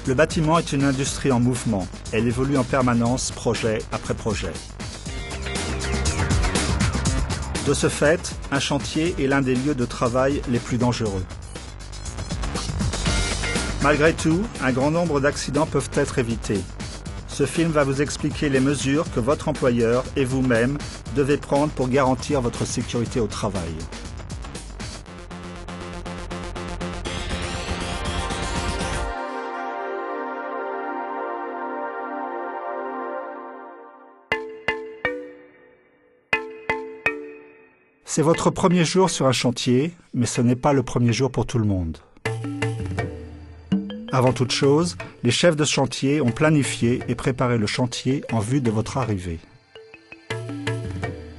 Le bâtiment est une industrie en mouvement. Elle évolue en permanence, projet après projet. De ce fait, un chantier est l'un des lieux de travail les plus dangereux. Malgré tout, un grand nombre d'accidents peuvent être évités. Ce film va vous expliquer les mesures que votre employeur et vous-même devez prendre pour garantir votre sécurité au travail. C'est votre premier jour sur un chantier, mais ce n'est pas le premier jour pour tout le monde. Avant toute chose, les chefs de chantier ont planifié et préparé le chantier en vue de votre arrivée.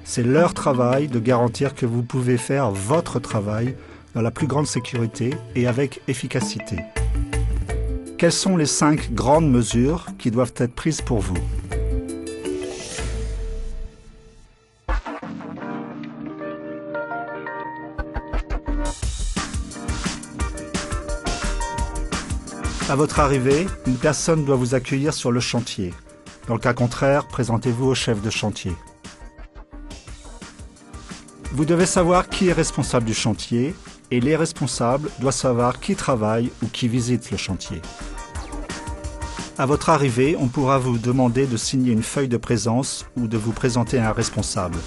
C'est leur travail de garantir que vous pouvez faire votre travail dans la plus grande sécurité et avec efficacité. Quelles sont les 5 grandes mesures qui doivent être prises pour vous ? À votre arrivée, une personne doit vous accueillir sur le chantier. Dans le cas contraire, présentez-vous au chef de chantier. Vous devez savoir qui est responsable du chantier et les responsables doivent savoir qui travaille ou qui visite le chantier. À votre arrivée, on pourra vous demander de signer une feuille de présence ou de vous présenter à un responsable.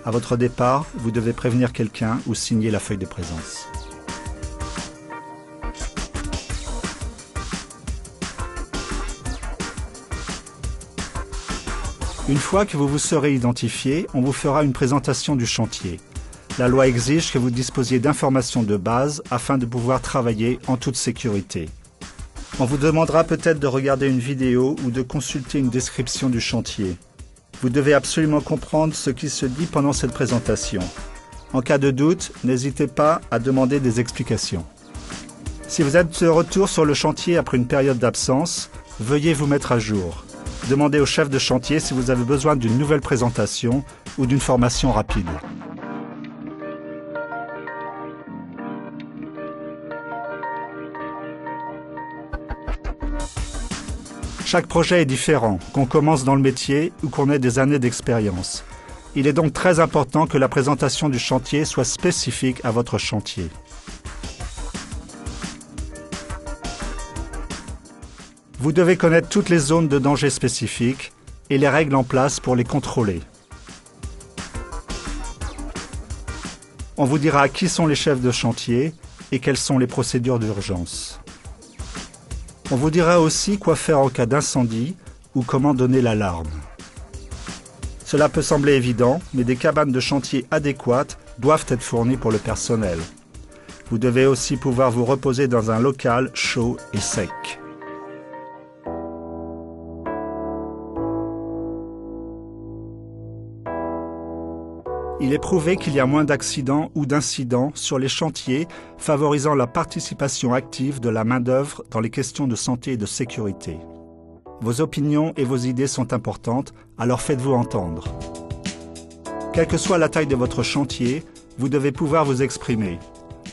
À votre départ, vous devez prévenir quelqu'un ou signer la feuille de présence. Une fois que vous vous serez identifié, on vous fera une présentation du chantier. La loi exige que vous disposiez d'informations de base afin de pouvoir travailler en toute sécurité. On vous demandera peut-être de regarder une vidéo ou de consulter une description du chantier. Vous devez absolument comprendre ce qui se dit pendant cette présentation. En cas de doute, n'hésitez pas à demander des explications. Si vous êtes de retour sur le chantier après une période d'absence, veuillez vous mettre à jour. Demandez au chef de chantier si vous avez besoin d'une nouvelle présentation ou d'une formation rapide. Chaque projet est différent, qu'on commence dans le métier ou qu'on ait des années d'expérience. Il est donc très important que la présentation du chantier soit spécifique à votre chantier. Vous devez connaître toutes les zones de danger spécifiques et les règles en place pour les contrôler. On vous dira qui sont les chefs de chantier et quelles sont les procédures d'urgence. On vous dira aussi quoi faire en cas d'incendie ou comment donner l'alarme. Cela peut sembler évident, mais des cabanes de chantier adéquates doivent être fournies pour le personnel. Vous devez aussi pouvoir vous reposer dans un local chaud et sec. Il est prouvé qu'il y a moins d'accidents ou d'incidents sur les chantiers, favorisant la participation active de la main-d'œuvre dans les questions de santé et de sécurité. Vos opinions et vos idées sont importantes, alors faites-vous entendre. Quelle que soit la taille de votre chantier, vous devez pouvoir vous exprimer.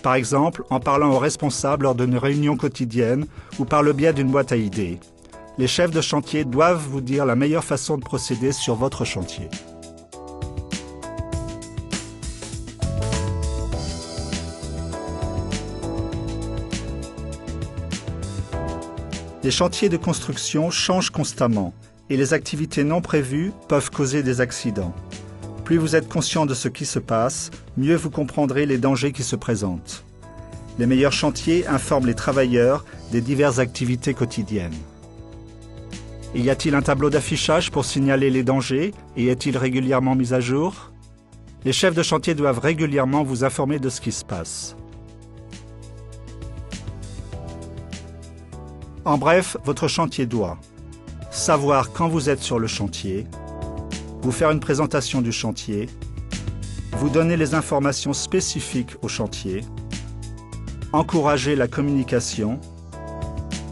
Par exemple, en parlant aux responsables lors d'une réunion quotidienne ou par le biais d'une boîte à idées. Les chefs de chantier doivent vous dire la meilleure façon de procéder sur votre chantier. Les chantiers de construction changent constamment et les activités non prévues peuvent causer des accidents. Plus vous êtes conscient de ce qui se passe, mieux vous comprendrez les dangers qui se présentent. Les meilleurs chantiers informent les travailleurs des diverses activités quotidiennes. Y a-t-il un tableau d'affichage pour signaler les dangers et est-il régulièrement mis à jour ? Les chefs de chantier doivent régulièrement vous informer de ce qui se passe. En bref, votre chantier doit savoir quand vous êtes sur le chantier, vous faire une présentation du chantier, vous donner les informations spécifiques au chantier, encourager la communication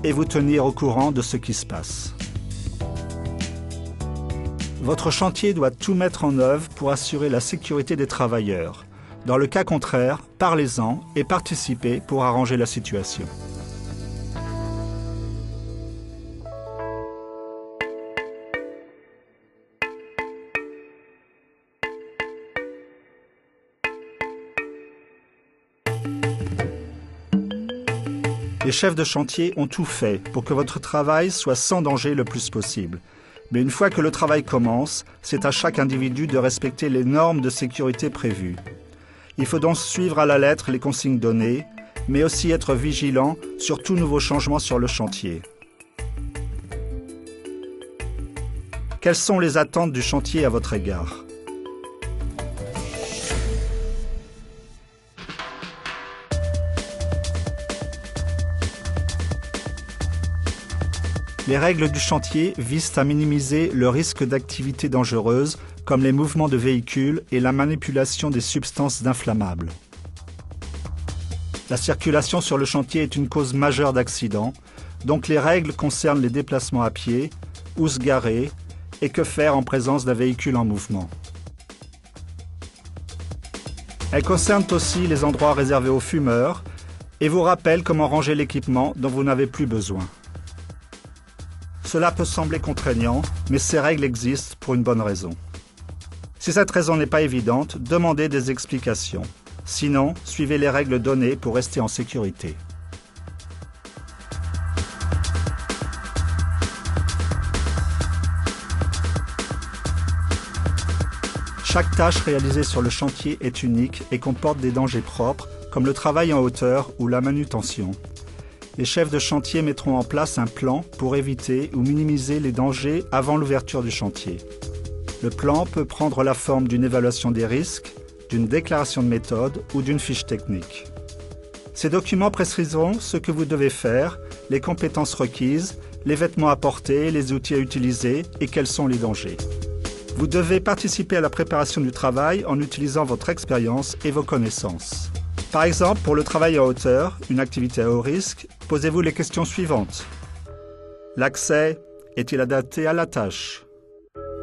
et vous tenir au courant de ce qui se passe. Votre chantier doit tout mettre en œuvre pour assurer la sécurité des travailleurs. Dans le cas contraire, parlez-en et participez pour arranger la situation. Les chefs de chantier ont tout fait pour que votre travail soit sans danger le plus possible. Mais une fois que le travail commence, c'est à chaque individu de respecter les normes de sécurité prévues. Il faut donc suivre à la lettre les consignes données, mais aussi être vigilant sur tout nouveau changement sur le chantier. Quelles sont les attentes du chantier à votre égard ? Les règles du chantier visent à minimiser le risque d'activités dangereuses comme les mouvements de véhicules et la manipulation des substances inflammables. La circulation sur le chantier est une cause majeure d'accidents, donc les règles concernent les déplacements à pied, où se garer et que faire en présence d'un véhicule en mouvement. Elles concernent aussi les endroits réservés aux fumeurs et vous rappellent comment ranger l'équipement dont vous n'avez plus besoin. Cela peut sembler contraignant, mais ces règles existent pour une bonne raison. Si cette raison n'est pas évidente, demandez des explications. Sinon, suivez les règles données pour rester en sécurité. Chaque tâche réalisée sur le chantier est unique et comporte des dangers propres, comme le travail en hauteur ou la manutention. Les chefs de chantier mettront en place un plan pour éviter ou minimiser les dangers avant l'ouverture du chantier. Le plan peut prendre la forme d'une évaluation des risques, d'une déclaration de méthode ou d'une fiche technique. Ces documents préciseront ce que vous devez faire, les compétences requises, les vêtements à porter, les outils à utiliser et quels sont les dangers. Vous devez participer à la préparation du travail en utilisant votre expérience et vos connaissances. Par exemple, pour le travail en hauteur, une activité à haut risque, posez-vous les questions suivantes. L'accès est-il adapté à la tâche?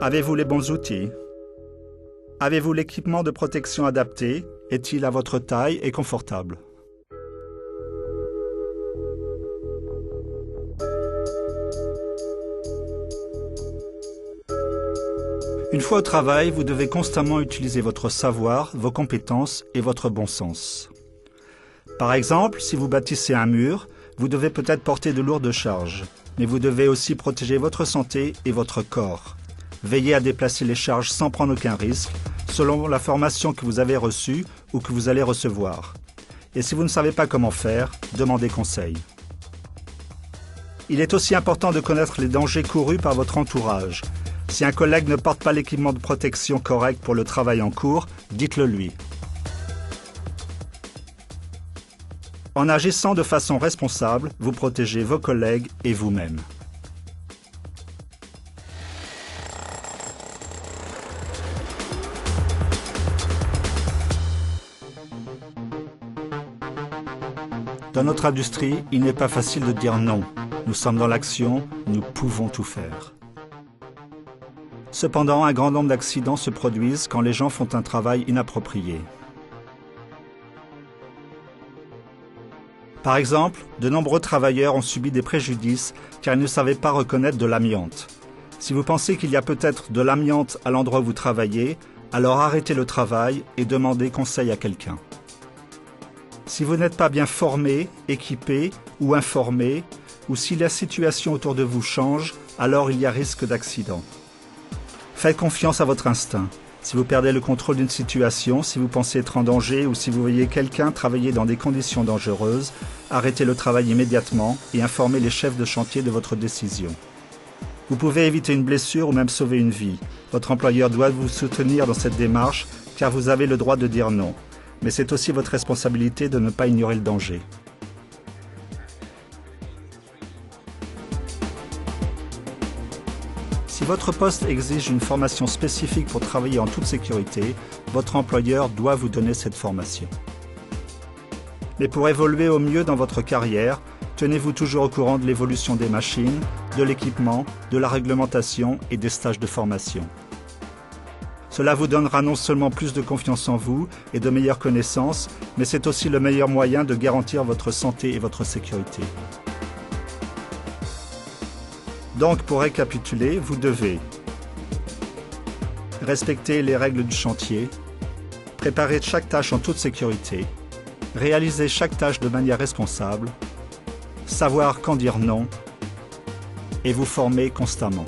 Avez-vous les bons outils? Avez-vous l'équipement de protection adapté? Est-il à votre taille et confortable? Une fois au travail, vous devez constamment utiliser votre savoir, vos compétences et votre bon sens. Par exemple, si vous bâtissez un mur, vous devez peut-être porter de lourdes charges, mais vous devez aussi protéger votre santé et votre corps. Veillez à déplacer les charges sans prendre aucun risque, selon la formation que vous avez reçue ou que vous allez recevoir. Et si vous ne savez pas comment faire, demandez conseil. Il est aussi important de connaître les dangers courus par votre entourage. Si un collègue ne porte pas l'équipement de protection correct pour le travail en cours, dites-le lui. En agissant de façon responsable, vous protégez vos collègues et vous-même. Dans notre industrie, il n'est pas facile de dire non. Nous sommes dans l'action, nous pouvons tout faire. Cependant, un grand nombre d'accidents se produisent quand les gens font un travail inapproprié. Par exemple, de nombreux travailleurs ont subi des préjudices car ils ne savaient pas reconnaître de l'amiante. Si vous pensez qu'il y a peut-être de l'amiante à l'endroit où vous travaillez, alors arrêtez le travail et demandez conseil à quelqu'un. Si vous n'êtes pas bien formé, équipé ou informé, ou si la situation autour de vous change, alors il y a risque d'accident. Faites confiance à votre instinct. Si vous perdez le contrôle d'une situation, si vous pensez être en danger ou si vous voyez quelqu'un travailler dans des conditions dangereuses, arrêtez le travail immédiatement et informez les chefs de chantier de votre décision. Vous pouvez éviter une blessure ou même sauver une vie. Votre employeur doit vous soutenir dans cette démarche car vous avez le droit de dire non. Mais c'est aussi votre responsabilité de ne pas ignorer le danger. Si votre poste exige une formation spécifique pour travailler en toute sécurité, votre employeur doit vous donner cette formation. Mais pour évoluer au mieux dans votre carrière, tenez-vous toujours au courant de l'évolution des machines, de l'équipement, de la réglementation et des stages de formation. Cela vous donnera non seulement plus de confiance en vous et de meilleures connaissances, mais c'est aussi le meilleur moyen de garantir votre santé et votre sécurité. Donc, pour récapituler, vous devez respecter les règles du chantier, préparer chaque tâche en toute sécurité, réaliser chaque tâche de manière responsable, savoir quand dire non et vous former constamment.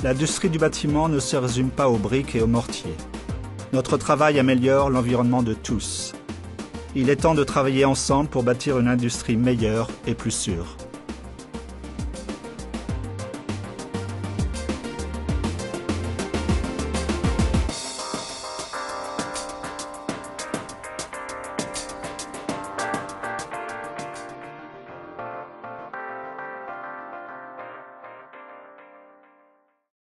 L'industrie du bâtiment ne se résume pas aux briques et aux mortiers. Notre travail améliore l'environnement de tous. Il est temps de travailler ensemble pour bâtir une industrie meilleure et plus sûre.